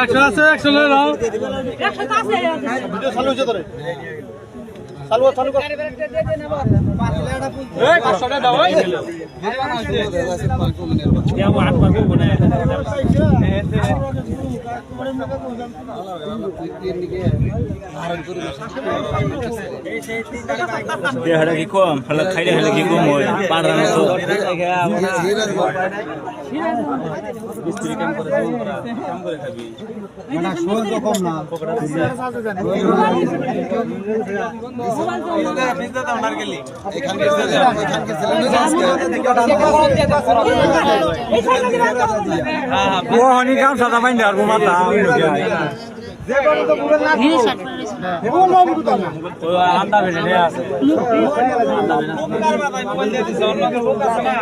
একশো আছে, একশো লয়ে নাও। চালু চালু কর। এই 500 টাকা দাও। এই দেহটা কি কম ফলে খাইলে হলে কি কম হয় পাড়ার মতো মিস্ত্রি কাম করে খাবি না শোল তো কম না। বিজদা দাও নার গেলি ও হনি কাম সাদা বাইন্দা আর মাথা যে বড় তো পুরো না ও আন্দা ভেড়ে আছে আন্দা ভেড়ে মোবাইল দিয়ে দিছ অন্য লোক আছে না